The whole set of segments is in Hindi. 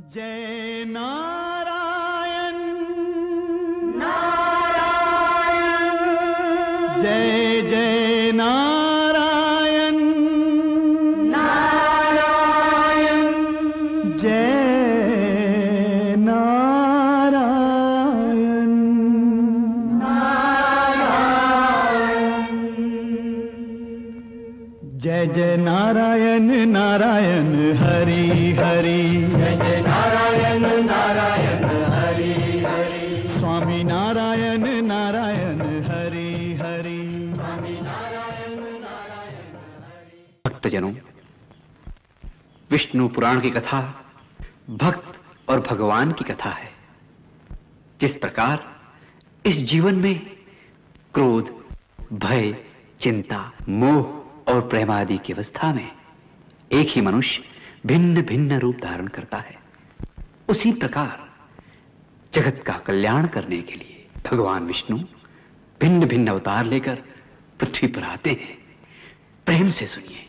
जय नारायण नारायण, जय जय नारायण नारायण, जय नारायण नारायण, जय जय नारायण नारायण हरि हरि जय जय नारायण नारायण हरि हरि, स्वामी नारायण नारायण हरि हरि। स्वामी नारायण नारायण हरि। भक्तजनों, विष्णु पुराण की कथा भक्त और भगवान की कथा है। जिस प्रकार इस जीवन में क्रोध, भय, चिंता, मोह और प्रेम आदि की अवस्था में एक ही मनुष्य भिन्न भिन्न रूप धारण करता है, उसी प्रकार जगत का कल्याण करने के लिए भगवान विष्णु भिन्न भिन्न अवतार लेकर पृथ्वी पर आते हैं। प्रेम से सुनिए।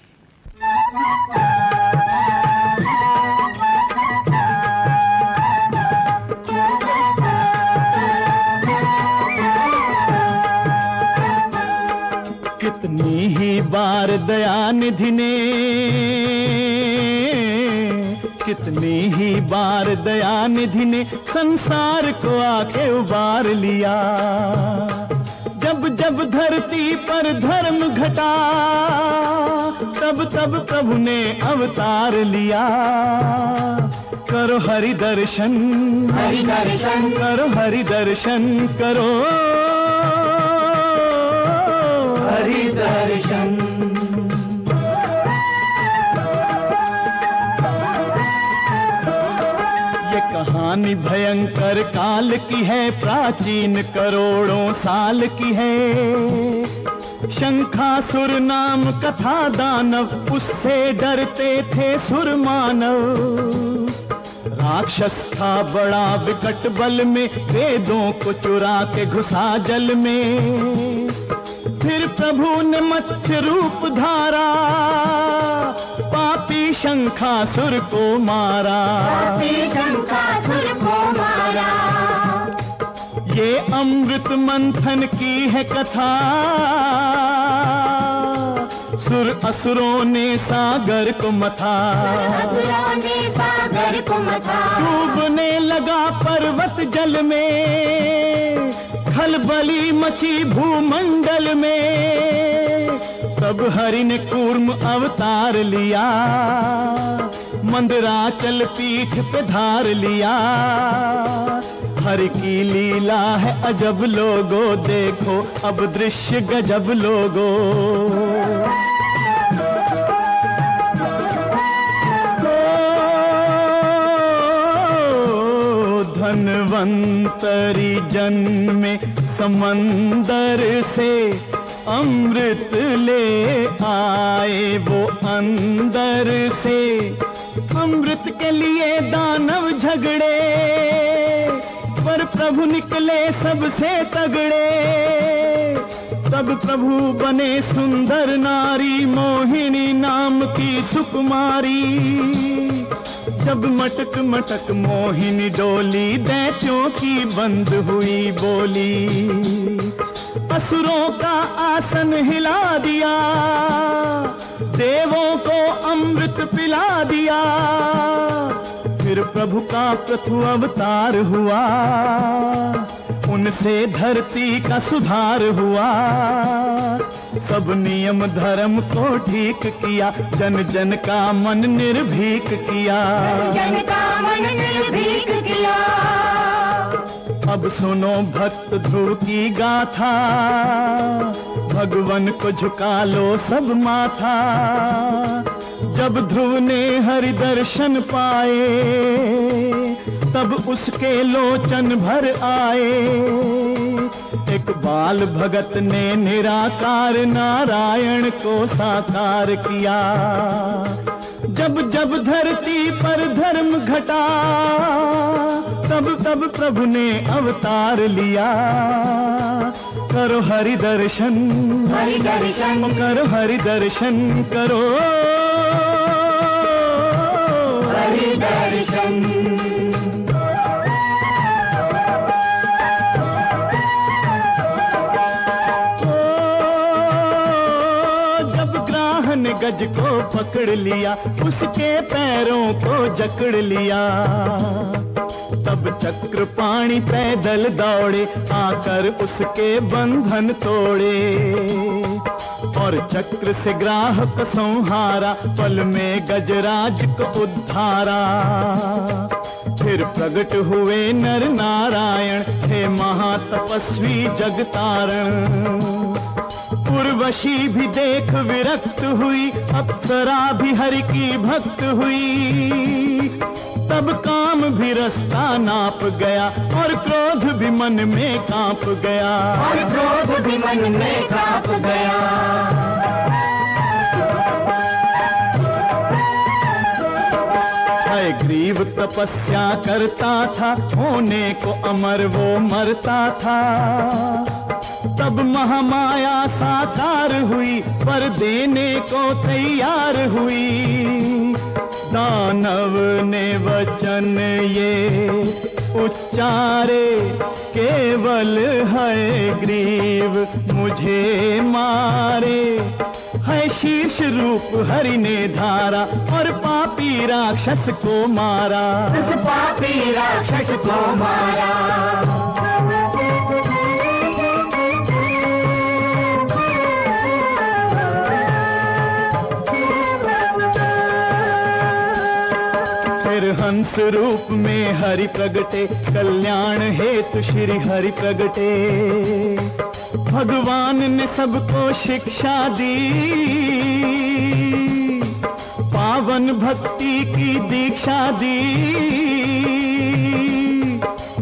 कितनी ही बार दयानिधि ने, कितनी ही बार दयानिधि ने संसार को आके उबार लिया। जब जब धरती पर धर्म घटा, तब तब प्रभु ने अवतार लिया। करो हरि दर्शन, हरि दर्शन, करो हरि दर्शन, करो हरि दर्शन। ये कहानी भयंकर काल की है, प्राचीन करोड़ों साल की है। शंखासुर नाम कथा दानव, उससे डरते थे सुर मानव। राक्षस था बड़ा विकट बल में, वेदों को चुरा के घुसा जल में। फिर प्रभु ने मत्स्य रूप धारा, पापी शंखासुर को मारा। पापी शंखासुर को मारा। ये अमृत मंथन की है कथा, सुर असुरों ने सागर को मथा। असुरों ने सागर को मथा। डूबने लगा पर्वत जल में, खलबली मची भूमंडल में। तब हरि ने कूर्म अवतार लिया, मंदराचल पीठ पे धार लिया। हरि की लीला है अजब लोगो, देखो अब दृश्य गजब लोगो। धन्वंतरी जन्मे समंदर से, अमृत ले आए वो अंदर से। अमृत के लिए दानव झगड़े, पर प्रभु निकले सबसे तगड़े। तब प्रभु बने सुंदर नारी, मोहिनी नाम की सुकुमारी। जब मटक मटक मोहिनी डोली, दैत्यों की बंद हुई बोली। असुरों का आसन हिला दिया, देवों को अमृत पिला दिया। फिर प्रभु का प्रथम अवतार हुआ, उनसे धरती का सुधार हुआ। सब नियम धर्म को ठीक किया, जन जन का मन निर्भीक किया। जन का मन निर्भीक किया। अब सुनो भक्त ध्रुव की गाथा, भगवन को झुका लो सब माथा। जब ध्रुव ने हरि दर्शन पाए, तब उसके लोचन भर आए। एक बाल भगत ने निराकार नारायण को साकार किया। जब जब धरती पर धर्म घटा, तब तब प्रभु ने अवतार लिया। करो हरि दर्शन, हरि दर्शन, करो हरि दर्शन, करो हरि दर्शन। गज को पकड़ लिया, उसके पैरों को जकड़ लिया। तब चक्रपाणि पैदल दौड़े, आकर उसके बंधन तोड़े, और चक्र से ग्राहक संहारा, पल में गजराज को उद्धारा। फिर प्रकट हुए नर नारायण, हे महातपस्वी जगतारण। उर्वशी भी देख विरक्त हुई, अप्सरा भी हरि की भक्त हुई। तब काम भी रास्ता नाप गया, और क्रोध भी मन में कांप गया, और क्रोध भी मन में कांप गया। हयग्रीव तपस्या करता था, होने को अमर वो मरता था। तब महामाया साकार हुई, पर देने को तैयार हुई। दानव ने वचन ये उच्चारे, केवल हयग्रीव मुझे मारे। है शीर्ष रूप हरि ने धारा, और पापी राक्षस को मारा। उस पापी राक्षस को मारा। फिर हंस रूप में हरि प्रगटे, कल्याण हेतु श्री हरि प्रगटे। भगवान ने सबको शिक्षा दी, पावन भक्ति की दीक्षा दी।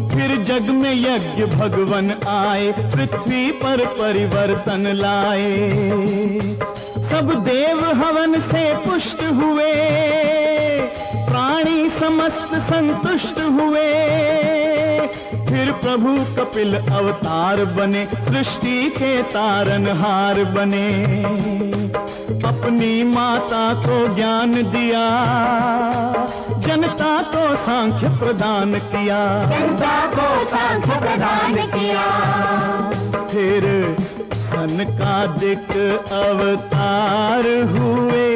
फिर जग में यज्ञ भगवन आए, पृथ्वी पर परिवर्तन लाए। सब देव हवन से पुष्ट हुए, प्राणी समस्त संतुष्ट हुए। फिर प्रभु कपिल अवतार बने, सृष्टि के तारनहार बने। अपनी माता को ज्ञान दिया, जनता को सांख्य प्रदान किया, जनता को सांख्य प्रदान किया। फिर सनकादिक अवतार हुए,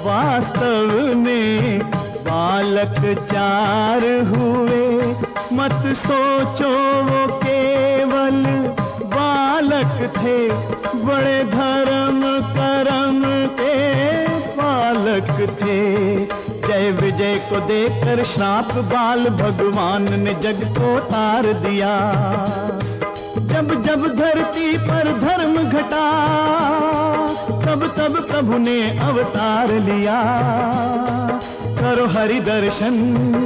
वास्तव में बालक 4 हुए। मत सोचो वो केवल बालक थे, बड़े धर्म करम के पालक थे। जय विजय को देकर श्राप बाल, भगवान ने जग को तार दिया। जब जब धरती पर धर्म घटा, तब तब प्रभु ने अवतार लिया। करो हरि दर्शन,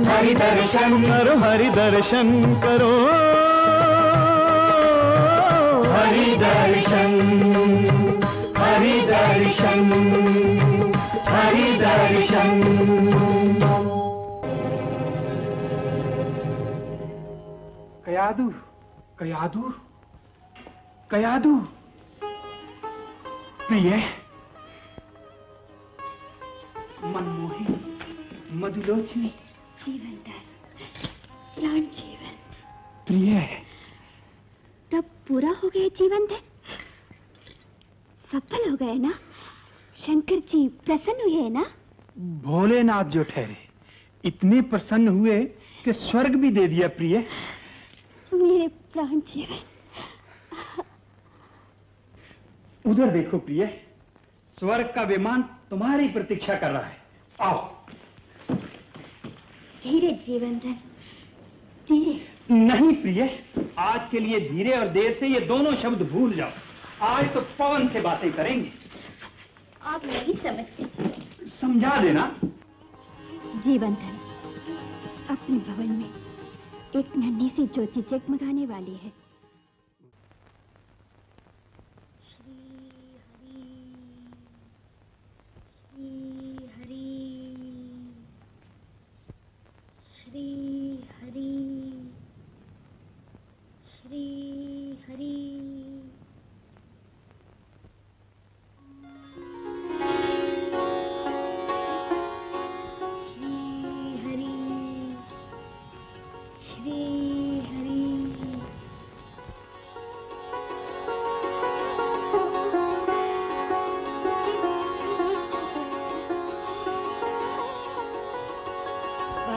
हरि दर्शन, करो हरि दर्शन, करो हरि दर्शन, हरि दर्शन, हरि दर्शन। कयादु, कयादु, कयादु, प्रिय, मनमोही, मधुलोचनी, जीवन धन, प्राण जीवन। प्रिय, तब पूरा हो गया जीवन धन, सफल हो गए ना? शंकर जी प्रसन्न हुए ना? भोलेनाथ जो ठहरे इतने प्रसन्न हुए कि स्वर्ग भी दे दिया। प्रिय, मेरे प्राण जीवन। उधर देखो प्रिय, स्वर्ग का विमान तुम्हारी प्रतीक्षा कर रहा है। आओ। धीरे जीवन धन, धीरे। नहीं प्रिय, आज के लिए धीरे और देर से ये दोनों शब्द भूल जाओ। आज तो पवन से बातें करेंगे। आप नहीं समझते। समझा देना। जीवन धन, अपने भवन में एक नन्ही सी ज्योति जगमगाने वाली है।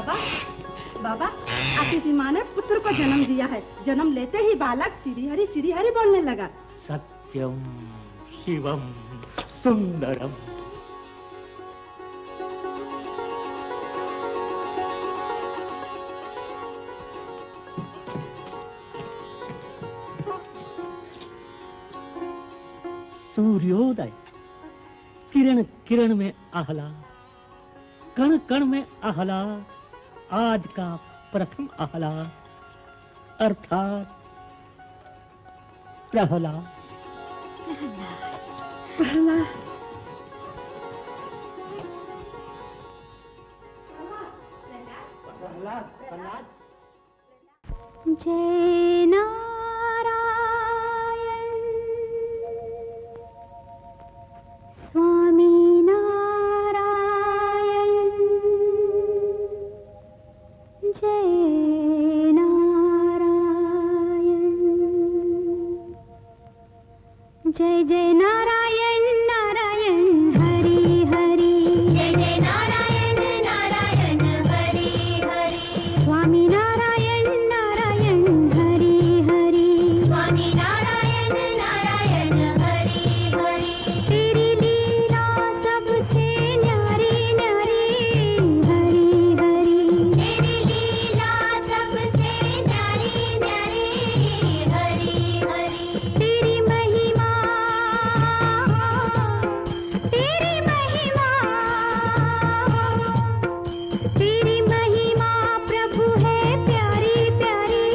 बाबा बाबा, आपकी माँ ने पुत्र को जन्म दिया है। जन्म लेते ही बालक श्री हरि बोलने लगा। सत्यम शिवम सुंदरम। सूर्योदय, किरण किरण में आह्लाद, कण कण में आह्लाद, आज का प्रथम आह्लाद अर्थात प्रहलाद। जय नारायण स्वामी नारायण, जय नारायण, जय जय नारायण नारायण हरि हरि, जय जय नारायण नारायण हरि हरि, स्वामी नारायण नारायण हरि हरि, स्वामी नारायण नारायण हरि हरि, तेरी लीला सबसे न्यारी न्यारी हरि हरि, तेरी लीला सबसे न्यारी न्यारी हरि हरि, तेरी महिमा प्रभु है प्यारी प्यारी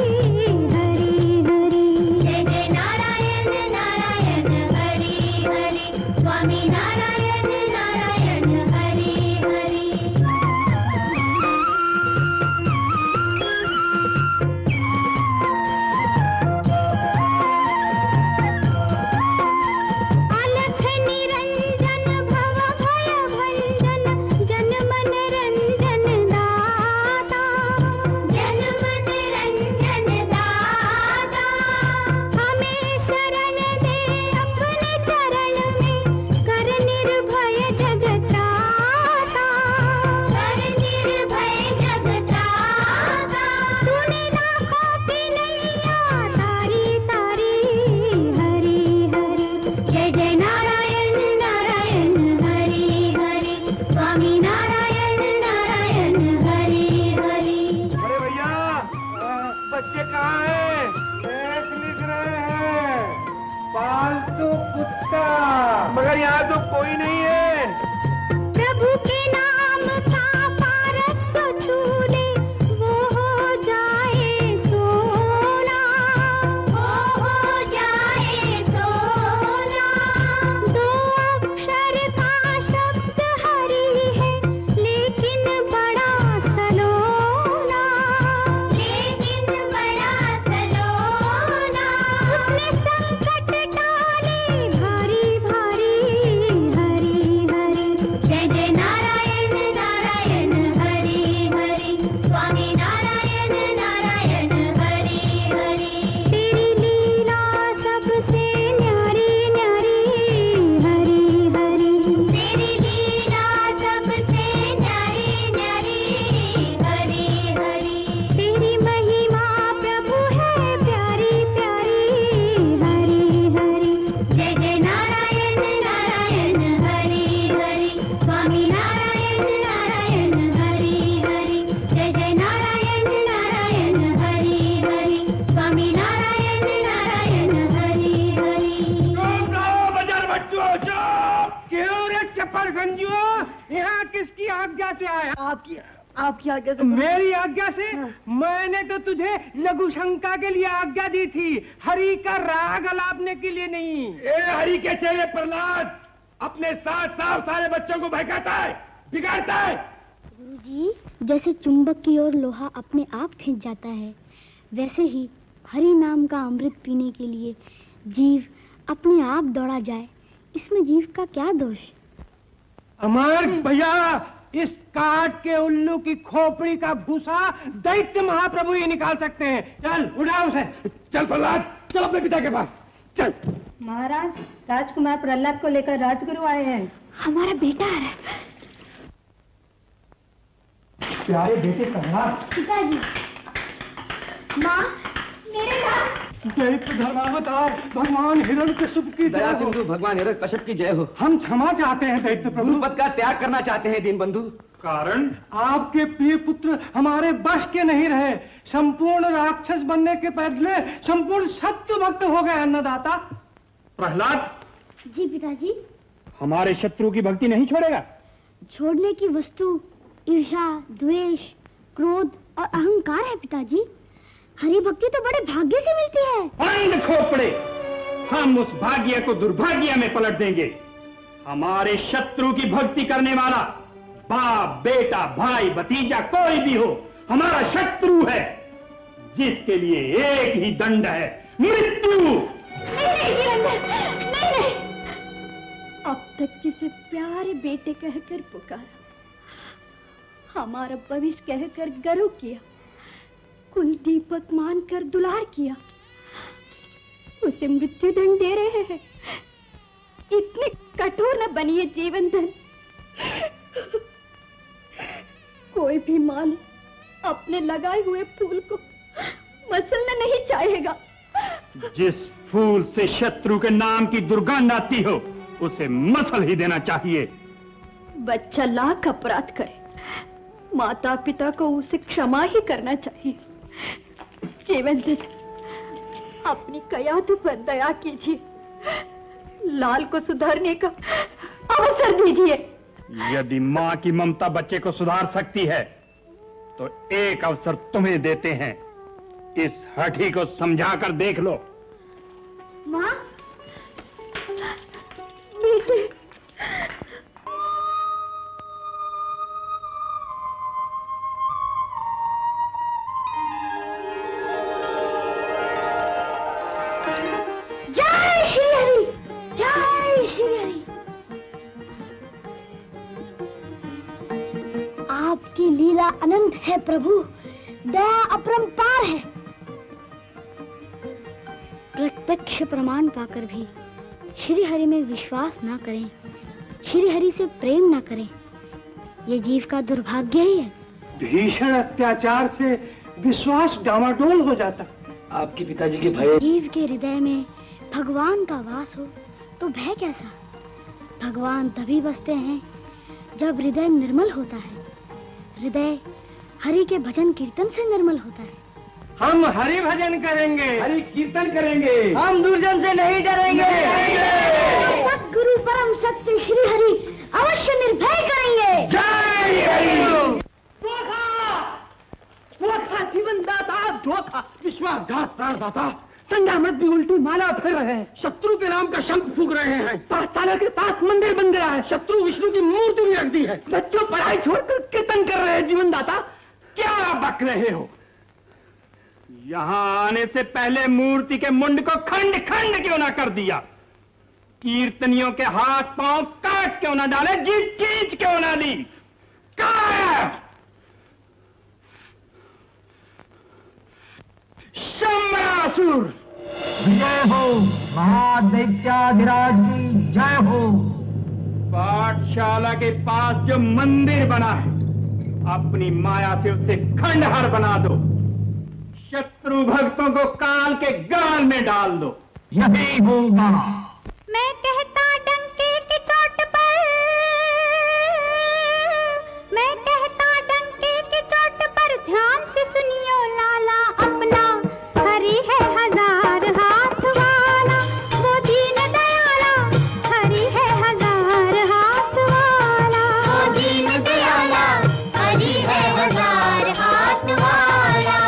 हरि हरि, जय जय नारायण नारायण हरि हरि, स्वामी नारायण नारायण हरि हरि। अलख निरंजन भव भय भंजन, जन मन रंजन दाता, जन मन रंजन दाता, हमें शरण दे अपने चरण में, कर निर्भय जगत्राता, कर निर्भय जगत्राता, तूने लाखों की नैया तारी तारी हरि हरि, जय जय नारायण नारायण हरि हरि, स्वामी नारायण नारायण हरि हरि। अरे भैया, बच्चे कहाँ हैं? देख लिख रहे हैं, पालतू कुत्ता, मगर यहाँ तो कोई नहीं है। प्रभु के नाम का पारस जो छू ले, वो हो जाए सोना, वो हो जाए सोना। दो अक्षर का शब्द हरि है, लेकिन बड़ा सलोना, लेकिन बड़ा सलोना। उसने संकट टाले भारी भारी हरि हरि, जय जय नारायण नारायण हरि हरि, स्वामी नारायण नारायण हरि हरि, तेरी लीला सबसे न्यारी न्यारी हरि हरि, तेरी लीला सबसे न्यारी न्यारी हरि हरि, तेरी महिमा प्रभु है प्यारी प्यारी हरि हरि, जय जय नारायण नारायण हरि हरि, स्वामी नारायण नारायण हरि हरि, जय जय नारायण नारायण हरि हरि, स्वामी नारायण नारायण हरि हरि। बाजार बच्चों, चुप! क्यों रे चप्पल गंजू? यहाँ किसकी आज्ञा से आया? आपकी आज्ञा से। मेरी आज्ञा से? मैंने तो तुझे लघु शंका के लिए आज्ञा दी थी, हरि का राग अलापने के लिए नहीं। ए हरि के चेले प्रहलाद, अपने साथ साथ सारे बच्चों को बहकाता है, बिगाड़ता है। गुरुजी, जैसे चुंबक की ओर लोहा अपने आप खिंच जाता है, वैसे ही हरि नाम का अमृत पीने के लिए जीव अपने आप दौड़ा जाए, इसमें जीव का क्या दोष? अमर भैया, इस काट के उल्लू की खोपड़ी का भूसा दैत्य महाप्रभु ही निकाल सकते हैं। चल उठा उसे। चल प्रहलाद, चल अपने पिता के पास चल। महाराज, राजकुमार प्रहलाद को लेकर राजगुरु आए हैं। हमारा बेटा आ रहा है। प्यारे बेटे प्रहलाद। पिताजी, माँ, मेरे साथ। दैत्य धर्मावतार भगवान हिरण्यकश्यप की दया सिंधु भगवान हिरण्यकश्यप की जय हो। हम क्षमा चाहते हैं दैत्य प्रभु। पद का त्याग करना चाहते हैं दीन बंधु। कारण आपके प्रिय पुत्र हमारे वश के नहीं रहे। संपूर्ण राक्षस बनने के पहले संपूर्ण सत्य भक्त हो गए अन्नदाता। प्रहलाद। जी पिताजी। हमारे शत्रु की भक्ति नहीं छोड़ेगा? छोड़ने की वस्तु ईर्ष्या, द्वेष, क्रोध और अहंकार है पिताजी। हरि भक्ति तो बड़े भाग्य से मिलती है। अंध खोपड़े, हम उस भाग्य को दुर्भाग्य में पलट देंगे। हमारे शत्रु की भक्ति करने वाला बाप, बेटा, भाई, भतीजा कोई भी हो, हमारा शत्रु है, जिसके लिए एक ही दंड है, मृत्यु। नहीं। अब तक जिसे प्यारे बेटे कहकर पुकारा, हमारा भविष्य कहकर गर्व किया, कुल दीपक मानकर दुलार किया, उसे मृत्यु दंड दे रहे हैं। इतने कठोर न बनिए जीवन धन। कोई भी माली अपने लगाए हुए फूल को मसलना नहीं चाहेगा। जिस फूल से शत्रु के नाम की दुर्गंध आती हो, उसे मसल ही देना चाहिए। बच्चा लाख अपराध करे, माता पिता को उसे क्षमा ही करना चाहिए। जीवन दिन अपनी कयातों पर दया कीजिए, लाल को सुधारने का अवसर दीजिए। यदि माँ की ममता बच्चे को सुधार सकती है, तो एक अवसर तुम्हें देते हैं। इस हठी को समझाकर देख लो। माँ, बेटे, जय श्री हरि, जय श्री हरि। आपकी लीला अनंत है प्रभु, दया अपरंपार है। प्रत्यक्ष प्रमाण पाकर भी श्री हरि में विश्वास ना करें, श्री हरि से प्रेम ना करें, ये जीव का दुर्भाग्य ही है। भीषण अत्याचार से विश्वास डामाडोल हो जाता। आपके पिताजी के भय। जीव के हृदय में भगवान का वास हो तो भय कैसा? भगवान तभी बसते हैं जब हृदय निर्मल होता है। हृदय हरि के भजन कीर्तन से निर्मल होता है। हम हरि भजन करेंगे, हरि कीर्तन करेंगे, हम दुर्जन से नहीं डरेंगे। सद्गुरु परम सत्य श्री हरि अवश्य निर्भय करेंगे। जय हरि। धोखा जीवन दाता, धोखा, विश्वासघात प्राणदाता, संध्यामृत भी उल्टी माला फिर रहे हैं। शत्रु के नाम का शंख फूंक रहे हैं। पाठशाला के पास मंदिर बन गया है। शत्रु विष्णु की मूर्ति भी रख दी है। बच्चों पढ़ाई छोड़कर कीर्तन कर रहे हैं। जीवन दाता, क्या बक रहे हो? यहाँ आने से पहले मूर्ति के मुंड को खंड खंड क्यों ना कर दिया? कीर्तनियों के हाथ पांव काट क्यों ना डाले? जीभ खींच क्यों ना ली? शंबरासुर, जय हो महादैत्याधिराज की जय हो। पाठशाला के पास जो मंदिर बना है, अपनी माया से उसे खंडहर बना दो। शत्रु भक्तों को काल के गाल में डाल दो। यही होगा। मैं कहता डंके की चोट पर, मैं कहता डंके की चोट पर, ध्यान से सुनियो लाला, अपना हरि है हजार हाथ वाला, वो दीन दयाला, हरि है हजार हाथ वाला, वो दीन दयाला, हरि है हजार हाथ वाला।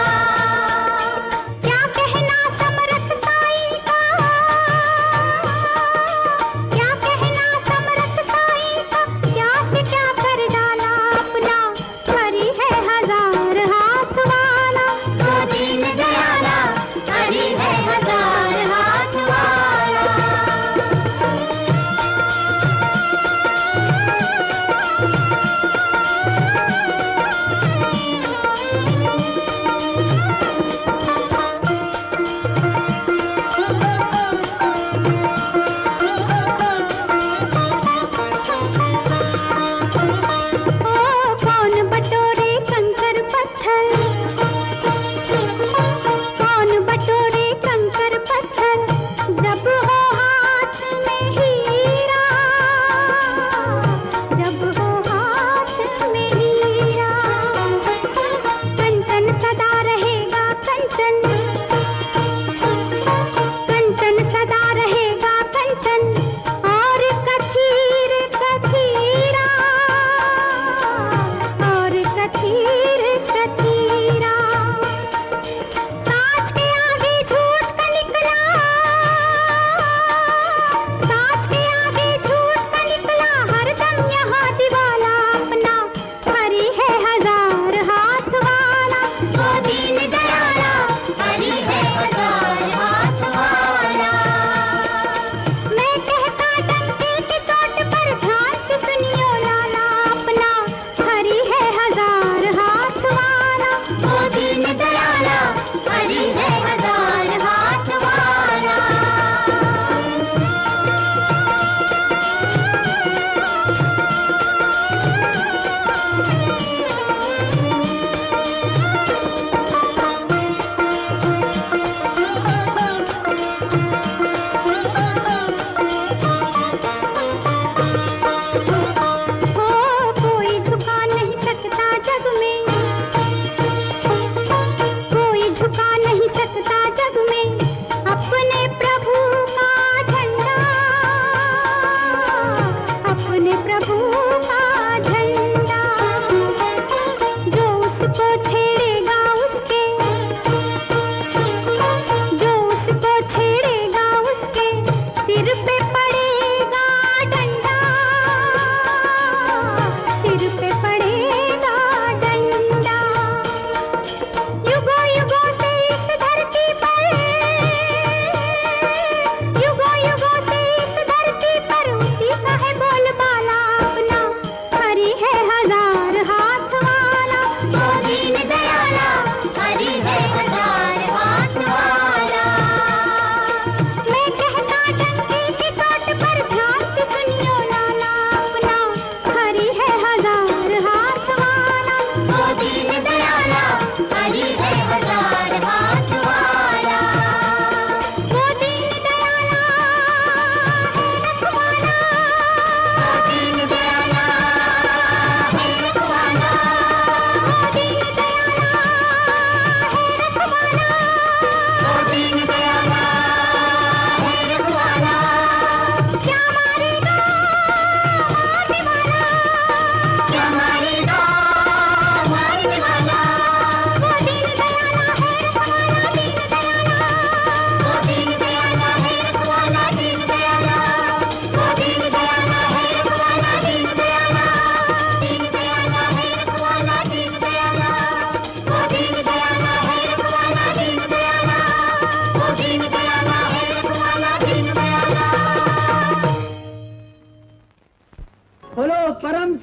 क्या कहना समरथ साई का,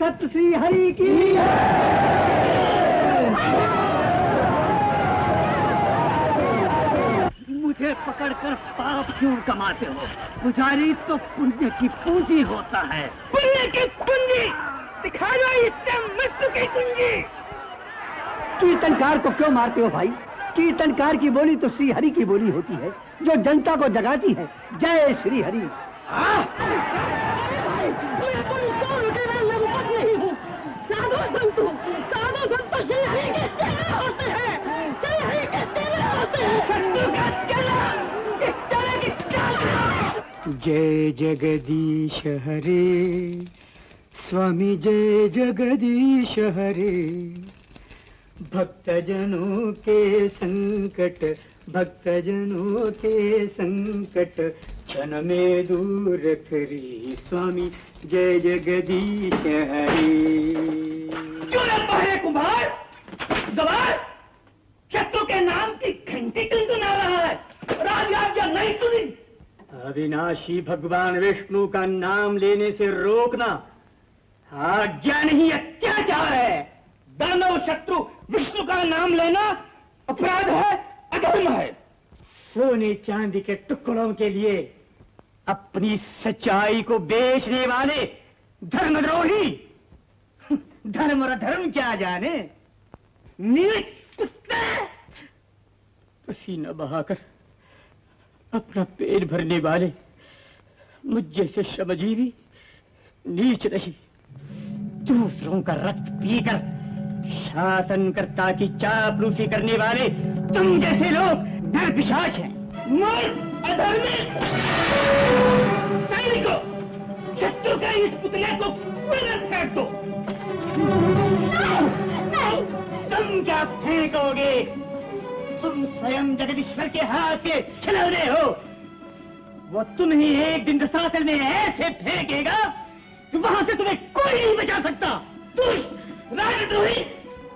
सत श्री हरि की। मुझे पकड़कर पाप क्यों कमाते हो? पुजारी तो पुण्य की पूंजी होता है। पुण्य की पूंजी दिखा दो इससे मृत्यु की कुंजी। कीर्तनकार को क्यों मारते हो भाई? कीर्तनकार की बोली तो श्री हरि की बोली होती है, जो जनता को जगाती है। जय श्री हरि। साधु संतो श्री हरि के चेले होते हैं, श्री हरि के चेले होते हैं। शत्रु का चेला किस तरह की चाल। जय जगदीश हरे स्वामी, जय जगदीश हरे। भक्तजनों के संकट, भक्तजनों के संकट क्षण में दूर करी स्वामी, जय जगदीश हरे। क्यों लगता है कुमार? गवार शत्रु के नाम की घंटी टुनटुना रहा है, राजआज्ञा नहीं सुनी। अविनाशी भगवान विष्णु का नाम लेने से रोकना आज्ञा नहीं, अत्याचार है। दानव शत्रु विष्णु का नाम लेना अपराध है, अधर्म है। सोने चांदी के टुकड़ों के लिए अपनी सच्चाई को बेचने वाले धर्मद्रोही, धर्म और अधर्म क्या जाने। नीच कुत्ते, पसीना बहाकर अपना पेट भरने वाले मुझ जैसे श्रमजीवी नीच नहीं, दूसरों का रक्त पीकर शासनकर्ता की चापलूसी करने वाले तुम जैसे लोग नर पिशाच हैं, मूर्ख, अधर्मी। सैनिकों, शत्रु का इस पुतले को पुनः फेंक दो। नहीं, तुम क्या फेंकोगे? तुम स्वयं जगदीश्वर के हाथ के खिलौने हो। वो तुम्हें एक दिन रसातल में ऐसे फेंकेगा कि वहां से तुम्हें कोई नहीं बचा सकता। दुष्ट राजद्रोही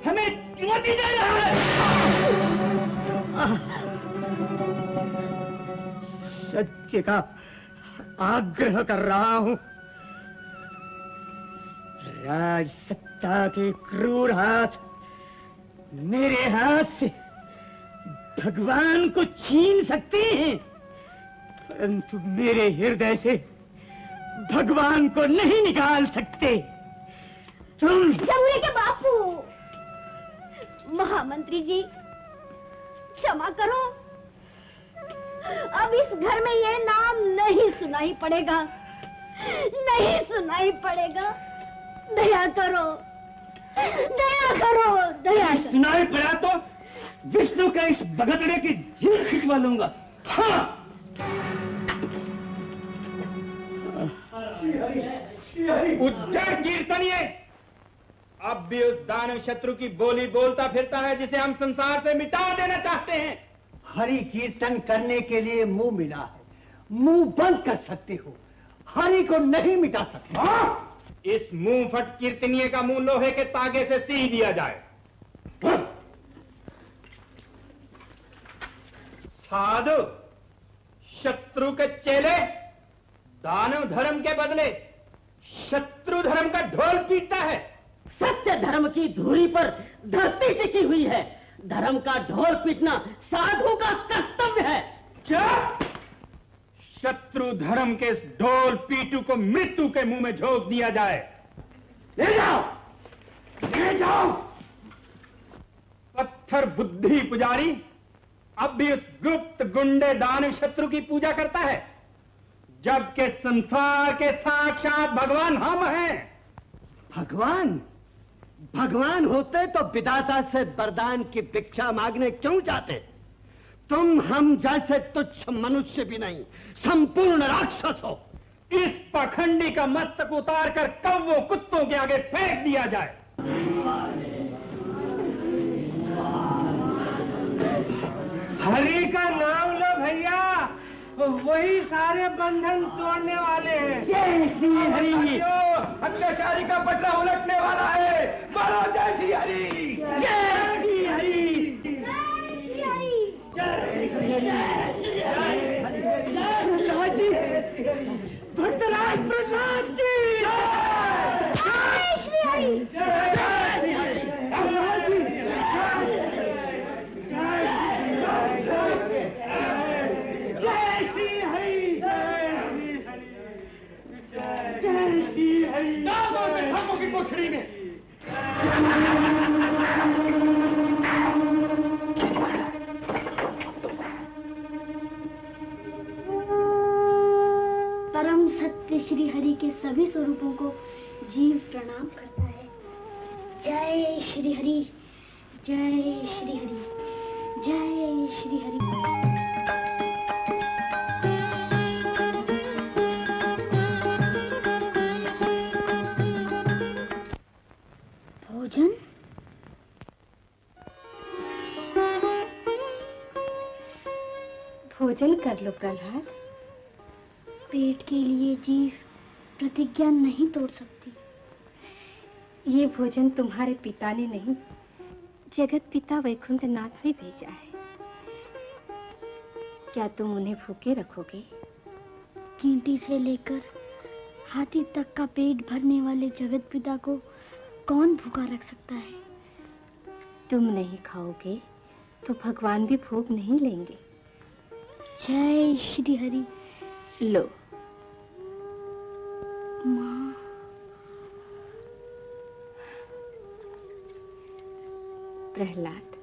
हमें चुनौती दे रहा है। सत्य का आग्रह कर रहा हूं। राज सत्ता के क्रूर हाथ मेरे हाथ से भगवान को छीन सकते हैं, परंतु मेरे हृदय से भगवान को नहीं निकाल सकते। तुम जमुने के बापू, महामंत्री जी क्षमा करो, अब इस घर में ये नाम नहीं सुनाई पड़ेगा, नहीं सुनाई पड़ेगा। दया करो, दया करो, दया करो। सुनाई पड़ा तो विष्णु के इस बगतड़े की जीभ खिंचवा लूंगा। हाँ। उज्जड़ कीर्तनीय अब भी उस दानव शत्रु की बोली बोलता फिरता है जिसे हम संसार से मिटा देना चाहते हैं। हरि कीर्तन करने के लिए मुंह मिला है, मुंह बंद कर सकते हो, हरि को नहीं मिटा सकते। हाँ? इस मुंह फट कीर्तनीय का मुंह लोहे के तागे से सी दिया जाए। साधु शत्रु के चेले दानव धर्म के बदले शत्रु धर्म का ढोल पीटता है। सत्य धर्म की धुरी पर धरती टिकी हुई है, धर्म का ढोल पीटना साधु का कर्तव्य है। क्या? शत्रु धर्म के इस ढोल पीटू को मृत्यु के मुंह में झोंक दिया जाए। ले जाओ, ले जाओ। पत्थर बुद्धि पुजारी अब भी उस गुप्त गुंडे दानव शत्रु की पूजा करता है, जबकि संसार के साक्षात भगवान हम हैं। भगवान? भगवान होते तो विधाता से वरदान की भिक्षा मांगने क्यों जाते? तुम हम जैसे तुच्छ मनुष्य भी नहीं, संपूर्ण राक्षस हो। इस पखंडी का मस्तक उतार कर कौवों कुत्तों के आगे फेंक दिया जाए। हरि का नाम लो भैया, वही सारे बंधन तोड़ने वाले हैं। जय श्री हरि। अत्याचारी का पटरा उलटने वाला है। बोलो जय श्री हरि। जय श्री हरि। भक्तराज प्रसाद जी। श्री हरि के सभी स्वरूपों को जीव प्रणाम करता है। जय श्री हरि, जय श्री हरि, जय श्री हरि। भोजन भोजन कर लो प्रहलाद। पेट के लिए जीव प्रतिज्ञा नहीं तोड़ सकती। ये भोजन तुम्हारे पिता ने नहीं, जगत पिता वैकुंठ नाथ ने भेजा है। क्या तुम उन्हें भूखे रखोगे? चींटी से लेकर हाथी तक का पेट भरने वाले जगत पिता को कौन भूखा रख सकता है? तुम नहीं खाओगे तो भगवान भी भोग नहीं लेंगे। जय श्री हरि। लो माँ। प्रहलाद,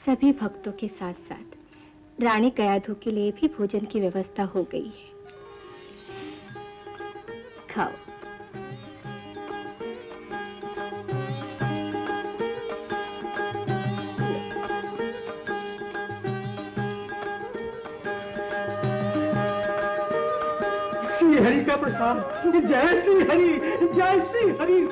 सभी भक्तों के साथ साथ रानी कयाधु के लिए भी भोजन की व्यवस्था हो गई है। खाओ। श्री हरि का प्रसाद। जय श्री हरि, जय श्री हरि।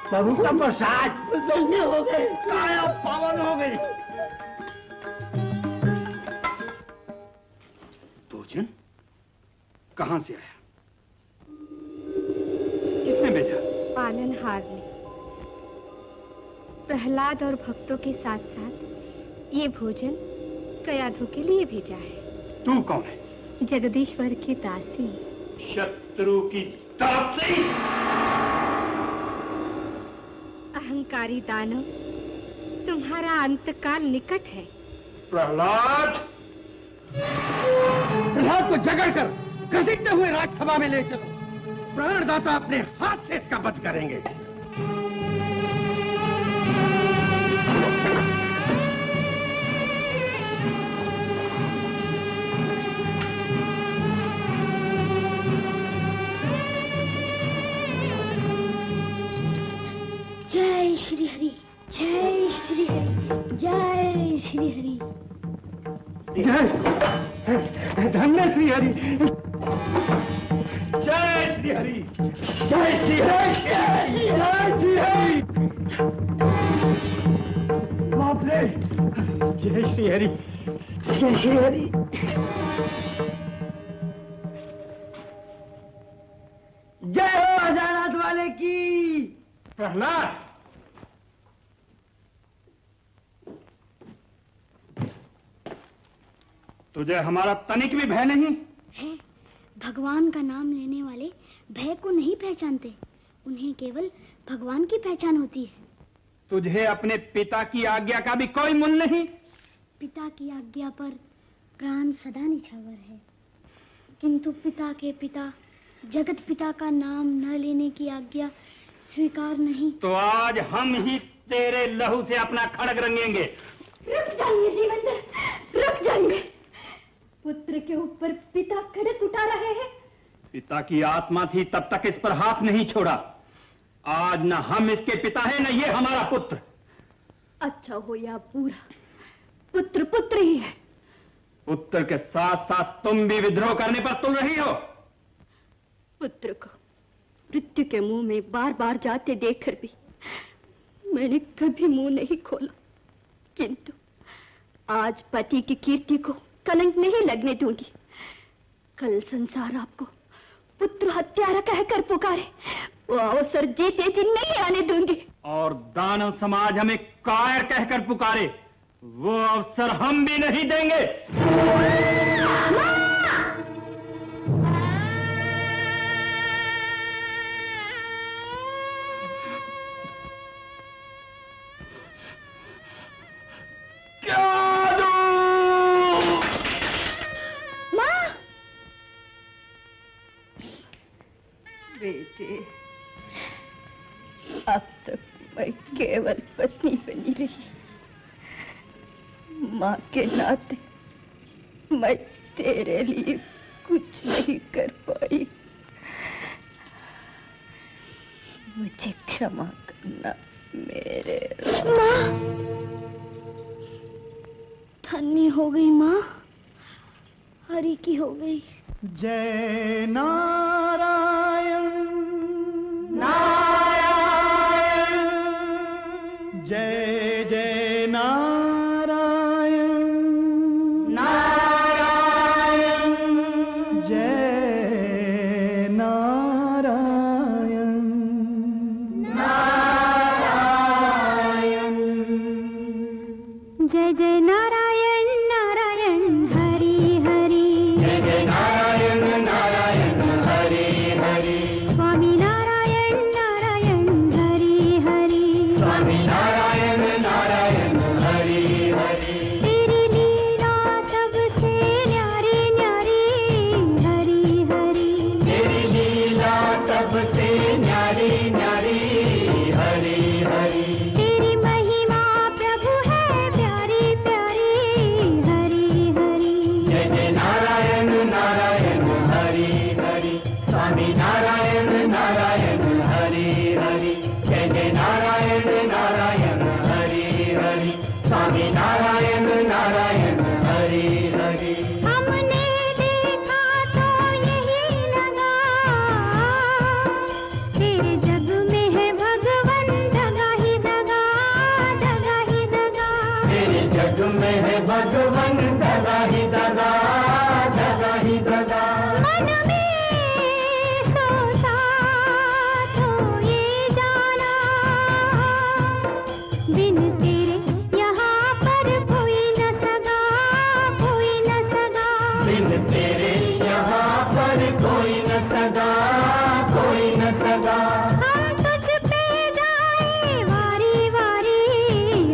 प्रभु का प्रसाद धन्य हो गए, काया पावन हो गई। भोजन कहां से आया? किसने भेजा? पालनहार ने। प्रहलाद और भक्तों के साथ साथ ये भोजन कयाधु के लिए भेजा है। तू कौन है? जगदीश्वर की दासी। शत्रु की दासी? अहंकारी दानव, तुम्हारा अंतकाल निकट है। प्रहलाद, प्रहलाद को जगड़ कर घसीटते हुए राजसभा में ले चलो। प्राणदाता अपने हाथ से इसका वध करेंगे। जय श्री हरि, जय श्री हरि, जय श्री हरि। जय धन्य श्री हरि, जय श्री हरि, जय श्री हरि, जय श्री हरि। बाप रे, जय श्री हरि, जय श्री हरि। जय हो आजाद वाले की। प्रहलाद, तुझे हमारा तनिक भी भय नहीं है? भगवान का नाम लेने वाले भय को नहीं पहचानते, उन्हें केवल भगवान की पहचान होती है। तुझे अपने पिता की आज्ञा का भी कोई मूल नहीं? पिता की आज्ञा पर प्राण सदा निछावर है, किंतु पिता के पिता जगत पिता का नाम न लेने की आज्ञा स्वीकार नहीं। तो आज हम ही तेरे लहू से अपना खड़ग रंगेंगे। रुक जाइए जीवंदर, रुक जाइए। पुत्र के ऊपर पिता खड़ग उठा रहे हैं। पिता की आत्मा थी तब तक इस पर हाथ नहीं छोड़ा। आज न हम इसके पिता हैं न ये हमारा पुत्र। अच्छा हो या बुरा, पुत्र पुत्र ही है। पुत्र के साथ साथ तुम भी विद्रोह करने पर तुल रही हो। पुत्र को मृत्यु के मुंह में बार बार जाते देखकर भी मैंने कभी मुंह नहीं खोला, किंतु आज पति की कीर्ति को कलंक नहीं लगने दूंगी। कल संसार आपको पुत्र हत्यारा कहकर पुकारे, वो अवसर जीते जी नहीं आने दूंगी। और दानव समाज हमें कायर कहकर पुकारे, वो अवसर हम भी नहीं देंगे। केवल पत्नी बनी रही। माँ के नाते मैं तेरे लिए कुछ नहीं कर पाई। मुझे क्षमा करना मेरे माँ, धन्य हो गई माँ, हरि की हो गई। जय नारायण नारायण, जय जय नारायण नारायण, जय नारायण नारायण, जय जय नारायण नारायण हरि हरि। जय जय नारायण नारायण हरि हरि। स्वामी नारायण नारायण हरि हरि। स्वामी नारायण नारायण हरि हरि। तेरी लीला सबसे न्यारी न्यारी हरि हरि। तेरी लीला सबसे न्यारी न्यारी हरि हरि। तेरी महिमा प्रभु है प्यारी प्यारी हरि हरि। जय जय नारायण नारायण हरि हरि। स्वामी नारायण नारायण हरि हरि। जय जय नारायण नारायण हरि हरि। स्वामी नारायण नारायण हरि हरि। हमने देखा तो यही लगा, तेरे जग में है भगवन दगा ही दगा, दगा ही दगा। तेरे जग में है भगवन दगा ही दगा, दगा ही दगा। मन में सोचा तो ये जाना, बिन तेरे यहाँ पर कोई न सगा, कोई न सगा। बिन तेरे यहाँ पर कोई न सगा, कोई न सगा। हम तुझ पे जाए वारी वारी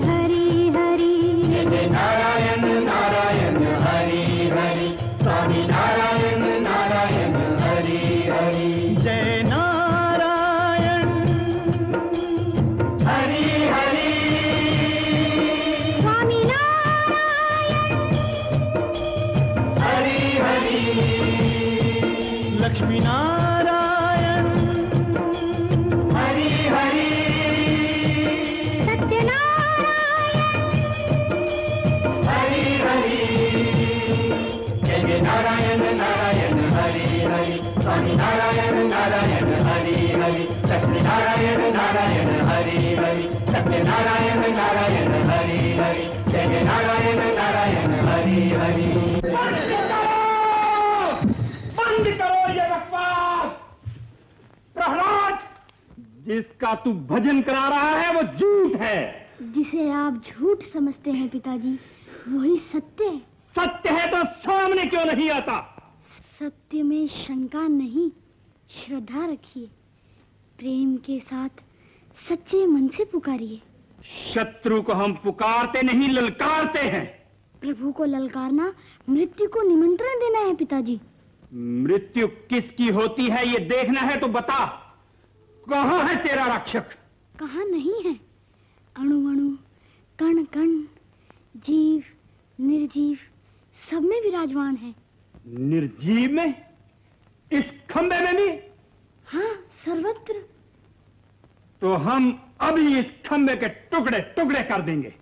हरि हरि। जय जय नारायण नारायण हरि हरि। स्वामी नारायण नारायण हरि हरि। जय नारायण हरि हरि। स्वामी नारायण हरि हरि। लक्ष्मी नारायण हरि हरि। सत्यनारायण हरि हरि। जय जय नारायण नारायण हरि हरि। स्वामी नारायण नारायण हरि हरि। लक्ष्मी नारायण नारायण हरि हरि। सत्यनारायण नारायण हरि हरि। जय जय नारायण नारायण हरि हरि। बंद करो ये बकवास। प्रहलाद, जिसका तू भजन करा रहा है वो झूठ है। जिसे आप झूठ समझते हैं पिताजी, वही सत्य है। सत्य है तो सामने क्यों नहीं आता? सत्य में शंका नहीं, श्रद्धा रखिए। प्रेम के साथ सच्चे मन से पुकारिए। शत्रु को हम पुकारते नहीं, ललकारते हैं। प्रभु को ललकारना मृत्यु को निमंत्रण देना है पिताजी। मृत्यु किसकी होती है ये देखना है तो बता, कहाँ है तेरा रक्षक? कहाँ नहीं है, अणु अणु कण कण जीव निर्जीव सब में विराजमान है। निर्जीव में? इस खंबे में भी? हाँ, सर्वत्र। तो हम अभी इस खंबे के टुकड़े टुकड़े कर देंगे।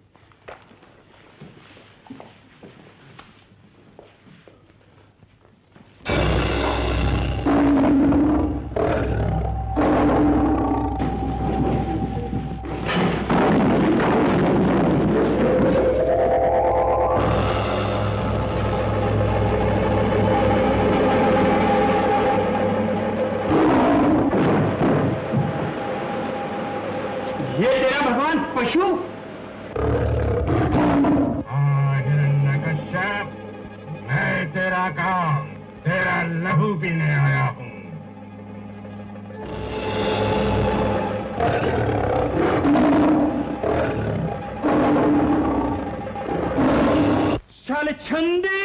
ये तेरा भगवान पशु? हिरण्यकश्यप, मैं तेरा काम, तेरा लहू पीने आया हूँ। छलछंदी!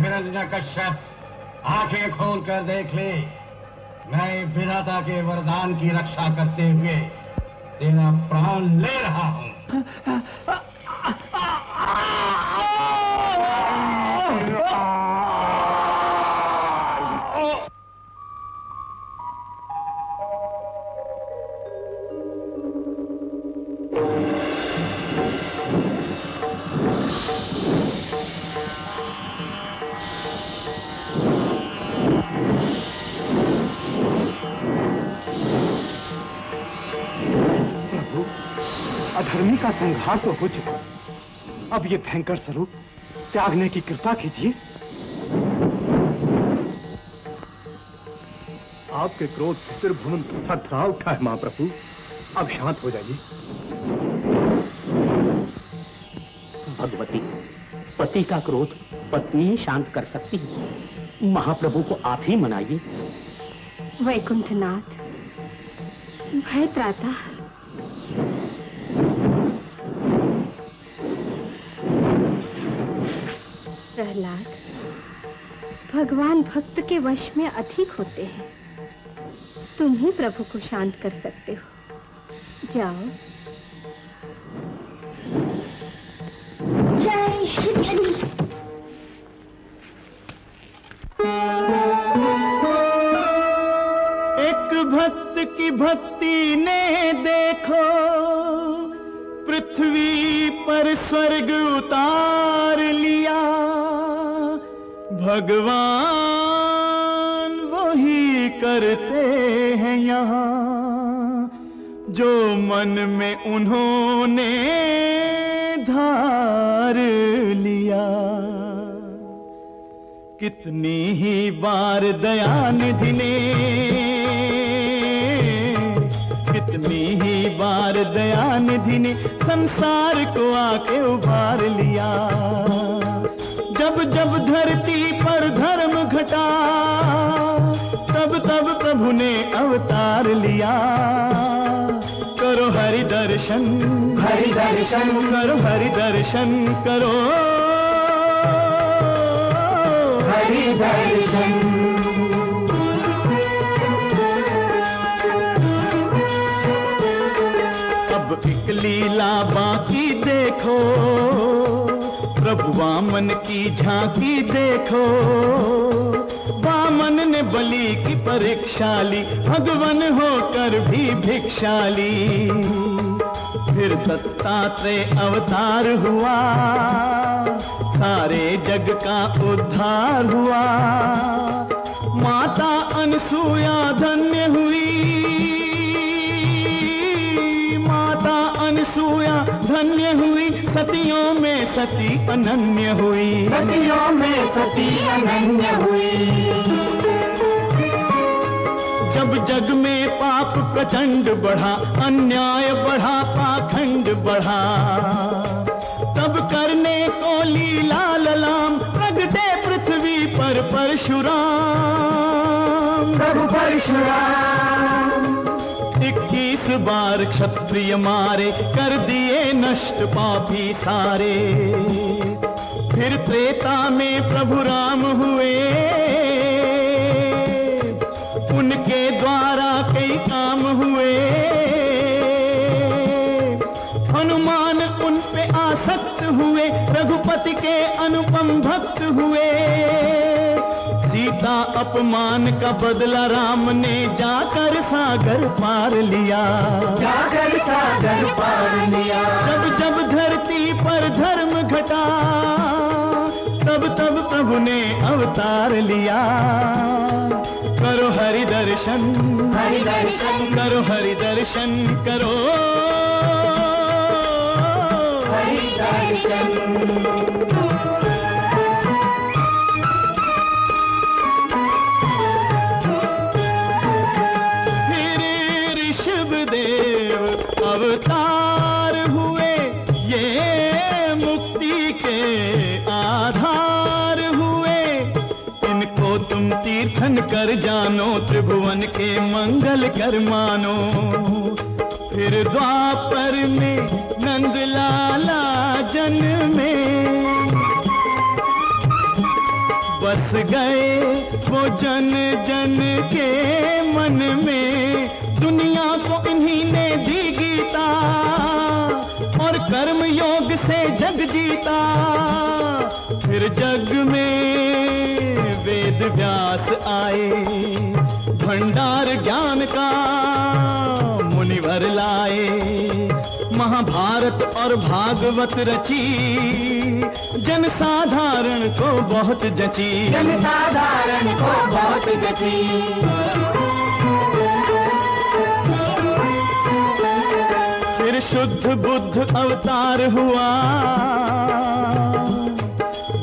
हिरण्यकश्यप, आंखें खोलकर देख ले, मैं विधाता के वरदान की रक्षा करते हुए तेरा प्राण ले रहा हूं। अधर्मी का संहार तो हो चुका, अब ये भयंकर स्वरूप त्यागने की कृपा कीजिए। आपके क्रोध से त्रिभुवन थरथरा उठा है महाप्रभु, अब शांत हो जाइए। भगवती, पति का क्रोध पत्नी ही शांत कर सकती है, महाप्रभु को आप ही मनाइए। वैकुंठनाथ, भय त्राता, प्रहलाद, भगवान भक्त के वश में अधिक होते हैं, तुम ही प्रभु को शांत कर सकते हो, जाओ। जय श्री हरि। एक भक्त की भक्ति ने देखो, पृथ्वी पर स्वर्ग उतार लिया। भगवान वही करते हैं यहाँ, जो मन में उन्होंने धार लिया। कितनी ही बार दयानिधि ने, कितनी ही बार दयानिधि ने संसार को आके उभार लिया। जब जब धरती पर धर्म घटा, तब तब प्रभु ने अवतार लिया। करो हरि दर्शन, हरि दर्शन, करो हरि दर्शन, करो हरि दर्शन। अब एक लीला बाकी देखो, प्रभु वामन की झांकी देखो। वामन ने बलि की परीक्षा ली, भगवान होकर भी भिक्षा ली। फिर दत्तात्रेय अवतार हुआ, सारे जग का उद्धार हुआ। माता अनसुया धन्य हुई, माता अनसुया धन्य हुई। सतियों में सती अनन्य हुई, सतियों में सती अनन्य हुई। जब जग में पाप प्रचंड बढ़ा, अन्याय बढ़ा, पाखंड बढ़ा, तब करने को लीला ललाम प्रगटे पृथ्वी पर परशुराम। प्रभु परशुराम 21 बार क्षत्रिय मारे, कर दिए नष्ट पापी सारे। फिर त्रेता में प्रभु राम हुए, उनके द्वारा कई काम हुए। हनुमान उन पे आसक्त हुए, रघुपति के अनुपम भक्त हुए। सीता अपमान का बदला राम ने जाकर सागर पार लिया, जाकर सागर पार लिया। जब जब धरती पर धर्म घटा, तब तब प्रभु ने अवतार लिया। करो हरि दर्शन, हरि दर्शन, करो हरि दर्शन, करो हरि दर्शन। अवतार हुए, ये मुक्ति के आधार हुए। इनको तुम तीर्थन कर जानो, त्रिभुवन के मंगल कर मानो। फिर द्वापर में नंद लाला जन्मे, बस गए वो जन जन के मन में। दुनिया को इन्हीं ने दी गीता और कर्म योग से जग जीता। फिर जग में वेद व्यास आए, भंडार ज्ञान का मुनिवर लाए। महाभारत और भागवत रची, जनसाधारण को बहुत जची। जनसाधारण को बहुत जची। फिर शुद्ध बुद्ध अवतार हुआ,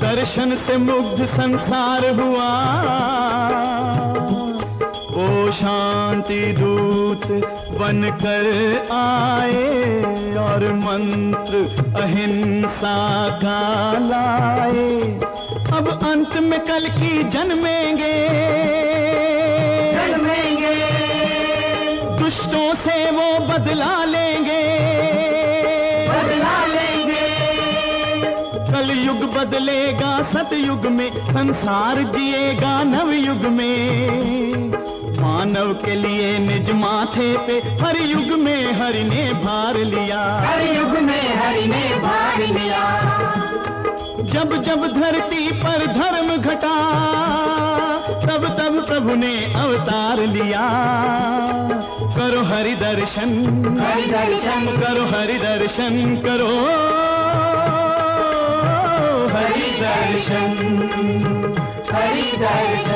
दर्शन से मुग्ध संसार हुआ। वो शांति दूत बनकर आए और मंत्र अहिंसा का लाए। अब अंत में कल की जन्मेंगे, जन्मेंगे। दुष्टों से वो बदला लेंगे, बदला लेंगे। कल युग बदलेगा सतयुग में, संसार जिएगा नवयुग में। मानव के लिए निज माथे पे हर युग में हरि ने भार लिया। हर युग में हरि ने भार लिया। जब जब धरती पर धर्म घटा, तब तब प्रभु ने अवतार लिया। करो हरि दर्शन, हरि दर्शन, करो हरि दर्शन, करो हरि दर्शन, हरि दर्शन।